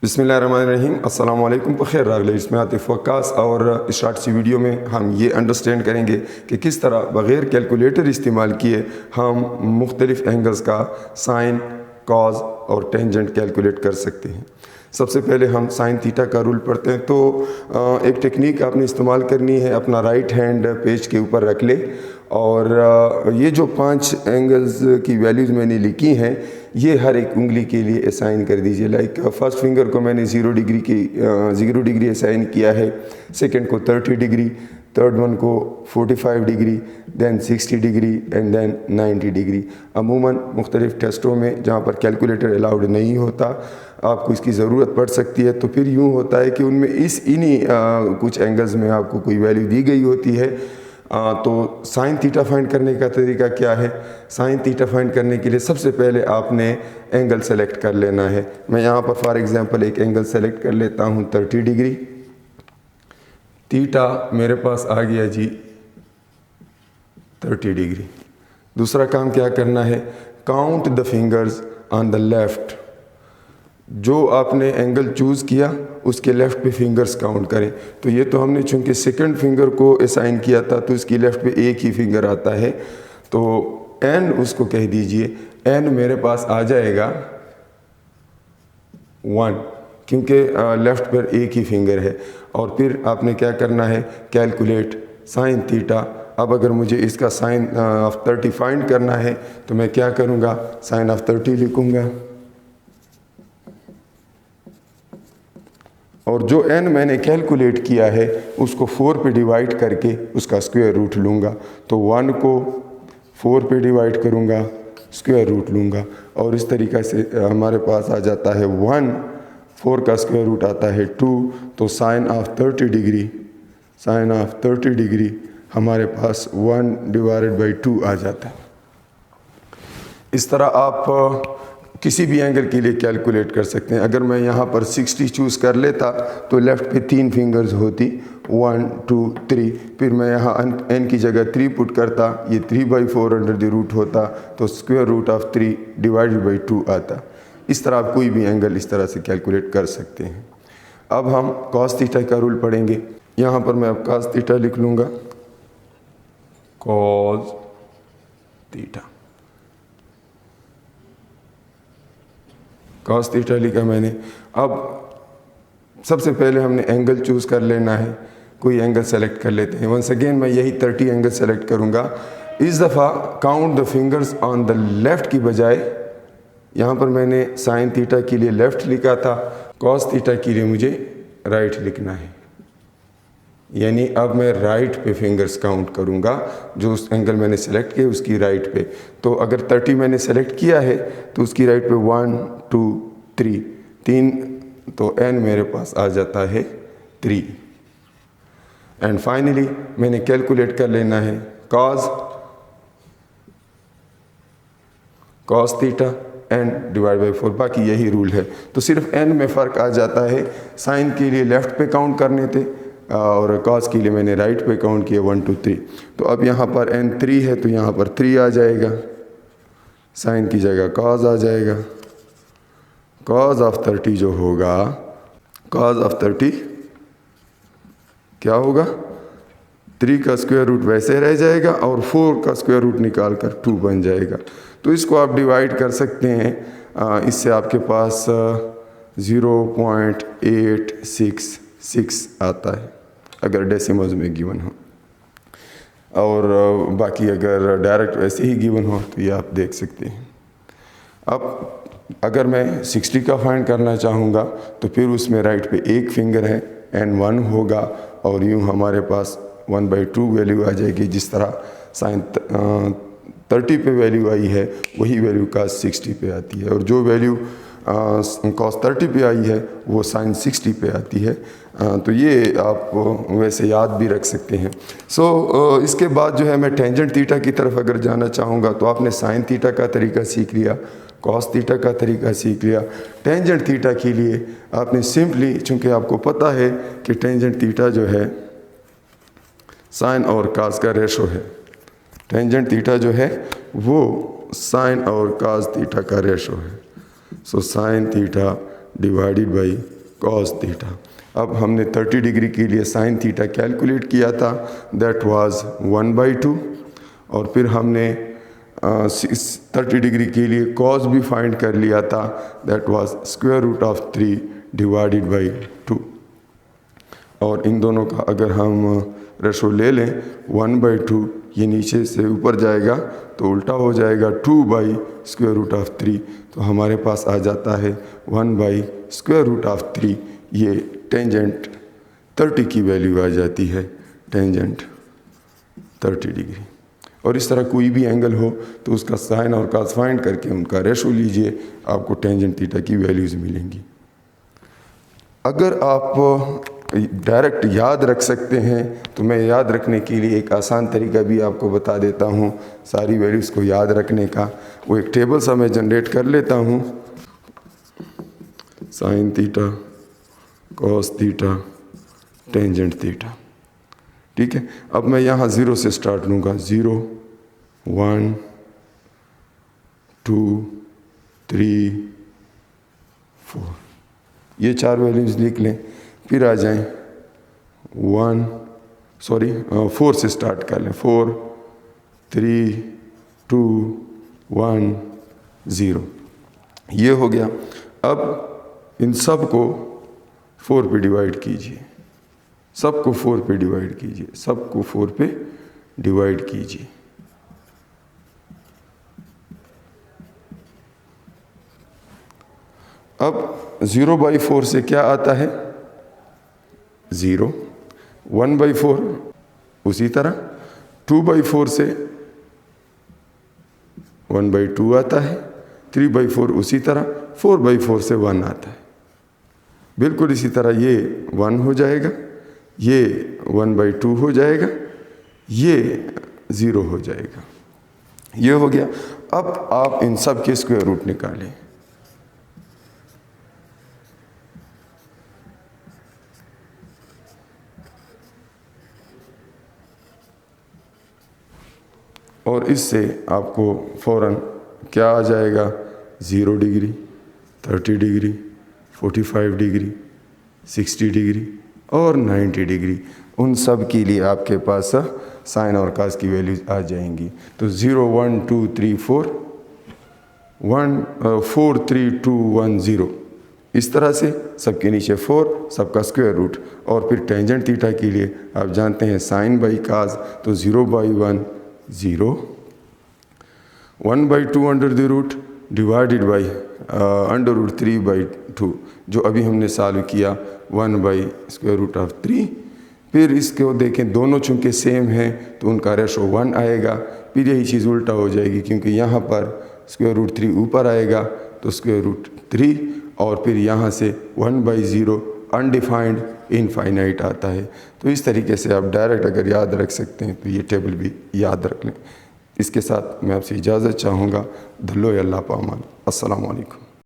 बिस्मिल्लाहिर्रहमानिर्रहीम। अस्सलाम वालेकुम। बखैर रागले इसमें आतिफ वक्कास और शॉर्ट सी वीडियो में हम ये अंडरस्टैंड करेंगे कि किस तरह बग़ैर कैलकुलेटर इस्तेमाल किए हम मुख्तलिफ़ एंगल्स का साइन, कॉज और टेंजेंट कैलकुलेट कर सकते हैं। सबसे पहले हम साइन थीटा का रूल पढ़ते हैं। तो एक टेक्निक आपने इस्तेमाल करनी है, अपना राइट हैंड पेज के ऊपर रख ले और ये जो 5 एंगल्स की वैल्यूज़ मैंने लिखी हैं ये हर एक उंगली के लिए असाइन कर दीजिए। लाइक फर्स्ट फिंगर को मैंने 0 डिग्री असाइन किया है, सेकंड को 30 डिग्री, थर्ड वन को 45 degree, then 60 degree and then 90 degree. अमूमन मुख्तलिफ़ टेस्टों में जहाँ पर कैलकुलेटर अलाउड नहीं होता आपको इसकी ज़रूरत पड़ सकती है, तो फिर यूँ होता है कि उनमें इन्हीं कुछ एंगल्स में आपको कोई वैल्यू दी गई होती है। तो साइन थीटा फाइंड करने का तरीका क्या है? साइन थीटा फाइंड करने के लिए सबसे पहले आपने एंगल सेलेक्ट कर लेना है। मैं यहाँ पर फॉर एग्जांपल एक एंगल सेलेक्ट कर लेता हूँ 30 डिग्री। थीटा मेरे पास आ गया जी 30 डिग्री। दूसरा काम क्या करना है? Count the fingers on the left. जो आपने एंगल चूज़ किया उसके लेफ़्ट पे फिंगर्स काउंट करें। तो ये तो हमने चूँकि सेकंड फिंगर को असाइन किया था तो इसकी लेफ़्ट पे एक ही फिंगर आता है, तो एन उसको कह दीजिए। एन मेरे पास आ जाएगा 1 क्योंकि लेफ़्ट पर एक ही फिंगर है। और फिर आपने क्या करना है? Calculate sine theta. अब अगर मुझे इसका साइन ऑफ 30 फाइंड करना है तो मैं क्या करूँगा? साइन ऑफ 30 लिखूँगा और जो n मैंने कैलकुलेट किया है उसको 4 पे डिवाइड करके उसका स्क्वायर रूट लूँगा। तो 1 को 4 पे डिवाइड करूँगा, स्क्वायर रूट लूँगा और इस तरीक़े से हमारे पास आ जाता है 1। 4 का स्क्वायर रूट आता है 2। तो साइन ऑफ 30 डिग्री हमारे पास 1 डिवाइडेड बाई 2 आ जाता है। इस तरह आप किसी भी एंगल के लिए कैलकुलेट कर सकते हैं। अगर मैं यहाँ पर 60 चूज़ कर लेता तो लेफ़्ट पे 3 फिंगर्स होती, 1 2 3। फिर मैं यहाँ n की जगह 3 पुट करता, ये 3/4 अंडर द रूट होता, तो square root of 3 divided by 2 आता। इस तरह आप कोई भी एंगल इस तरह से कैलकुलेट कर सकते हैं। अब हम कॉस थीटा का रूल पढ़ेंगे। यहाँ पर मैं अब कॉस थीटा लिख लूँगा, कॉस थीटा। कॉस थीटा लिखा मैंने। अब सबसे पहले हमने एंगल चूज़ कर लेना है, कोई एंगल सेलेक्ट कर लेते हैं। वंस अगेन मैं यही 30 एंगल सेलेक्ट करूँगा। इस दफ़ा count the fingers on the left की बजाय यहाँ पर मैंने साइन थीटा के लिए लेफ़्ट लिखा था, कॉस थीटा के लिए मुझे राइट लिखना है। यानी अब मैं राइट पे फिंगर्स काउंट करूँगा, जो उस एंगल मैंने सेलेक्ट किया उसकी राइट पे। तो अगर 30 मैंने सेलेक्ट किया है तो उसकी राइट पे 1 2 3, तो n मेरे पास आ जाता है 3। एंड फाइनली मैंने कैलकुलेट कर लेना है cos theta n divide by 4। बाकी यही रूल है। तो सिर्फ n में फ़र्क आ जाता है। साइन के लिए लेफ़्ट पे काउंट करने थे और कॉस के लिए मैंने राइट पे काउंट किया 1 2 3। तो अब यहाँ पर n 3 है तो यहाँ पर 3 आ जाएगा, साइन की जगह कॉस आ जाएगा। कॉस ऑफ 30 जो होगा, कॉस ऑफ 30 क्या होगा? 3 का स्क्वायर रूट वैसे रह जाएगा और 4 का स्क्वायर रूट निकाल कर 2 बन जाएगा। तो इसको आप डिवाइड कर सकते हैं। इससे आपके पास 0.866 आता है अगर डेसिमल्स में गिवन हो, और बाकी अगर डायरेक्ट वैसे ही गिवन हो तो ये आप देख सकते हैं। अब अगर मैं 60 का फाइंड करना चाहूँगा तो फिर उसमें राइट पे एक फिंगर है, एंड 1 होगा और यूँ हमारे पास 1/2 वैल्यू आ जाएगी। जिस तरह साइन 30 पे वैल्यू आई है वही वैल्यू कॉस 60 पे आती है, और जो वैल्यू कॉस 30 पे आई है वो साइन 60 पे आती है। तो ये आप वैसे याद भी रख सकते हैं। इसके बाद जो है मैं टेंजेंट थीटा की तरफ अगर जाना चाहूँगा तो आपने साइन थीटा का तरीका सीख लिया, कॉस थीटा का तरीका सीख लिया। टेंजेंट थीटा के लिए आपने सिंपली, चूँकि आपको पता है कि टेंजेंट थीटा जो है साइन और कॉस का रेशो है, टेंजेंट थीटा जो है वो साइन और कॉस थीटा का रेशो है। So sine theta divided by cos theta. अब हमने 30 डिग्री के लिए साइन थीटा कैलकुलेट किया था, दैट वाज 1/2, और फिर हमने 30 डिग्री के लिए कॉस भी फाइंड कर लिया था, that was square root of 3 divided by 2। और इन दोनों का अगर हम रेशो ले लें 1/2, ये नीचे से ऊपर जाएगा तो उल्टा हो जाएगा 2/√3, तो हमारे पास आ जाता है 1/√3। ये टेंजेंट 30 की वैल्यू आ जाती है, टेंजेंट 30 डिग्री। और इस तरह कोई भी एंगल हो तो उसका साइन और कॉस फाइंड करके उनका रेशो लीजिए, आपको टेंजेंट थीटा की वैल्यूज़ मिलेंगी। अगर आप डायरेक्ट याद रख सकते हैं तो मैं याद रखने के लिए एक आसान तरीका भी आपको बता देता हूँ सारी वैल्यूज़ को याद रखने का। वो एक टेबल सा मैं जनरेट कर लेता हूँ, sine theta, cos theta, tangent theta, ठीक है। अब मैं यहाँ 0 से स्टार्ट लूँगा, 0, 1, 2, 3, 4, ये 4 वैल्यूज़ लिख लें। फिर आ जाएं 4 से स्टार्ट कर लें, 4, 3, 2, 1, 0, ये हो गया। अब इन सब को 4 पे डिवाइड कीजिए, सबको 4 पे डिवाइड कीजिए, सबको 4 पे डिवाइड कीजिए। अब 0/4 से क्या आता है? 0। 1/4 उसी तरह, 2/4 से 1/2 आता है, 3/4 उसी तरह, 4/4 से 1 आता है। बिल्कुल इसी तरह ये 1 हो जाएगा, ये 1/2 हो जाएगा, ये 0 हो जाएगा। ये हो गया। अब आप इन सब के स्क्वायर रूट निकालें। और इससे आपको फ़ौरन क्या आ जाएगा? 0 डिग्री, 30 डिग्री, 45 डिग्री, 60 डिग्री और 90 डिग्री। उन सब के लिए आपके पास साइन और कास की वैल्यूज आ जाएंगी। तो 0, 1, 2, 3, 4, 4, 3, 2, 1, 0, इस तरह से सबके नीचे 4, सबका स्क्वायर रूट। और फिर टेंजेंट थीटा के लिए आप जानते हैं साइन बाई कास, तो 0/1 0, 1/2 under the root divided by √3/2, जो अभी हमने सॉल्व किया 1/√3। फिर इसको देखें, दोनों चूँकि सेम हैं तो उनका रेशो 1 आएगा। फिर यही चीज़ उल्टा हो जाएगी क्योंकि यहाँ पर √3 ऊपर आएगा तो √3, और फिर यहाँ से 1/0 अनडिफाइंड इनफाइनाइट आता है। तो इस तरीके से आप डायरेक्ट अगर याद रख सकते हैं तो ये टेबल भी याद रख लें। इसके साथ मैं आपसे इजाज़त चाहूँगा। धल्लो अल्लाह पामान। अस्सलामु अलैकुम।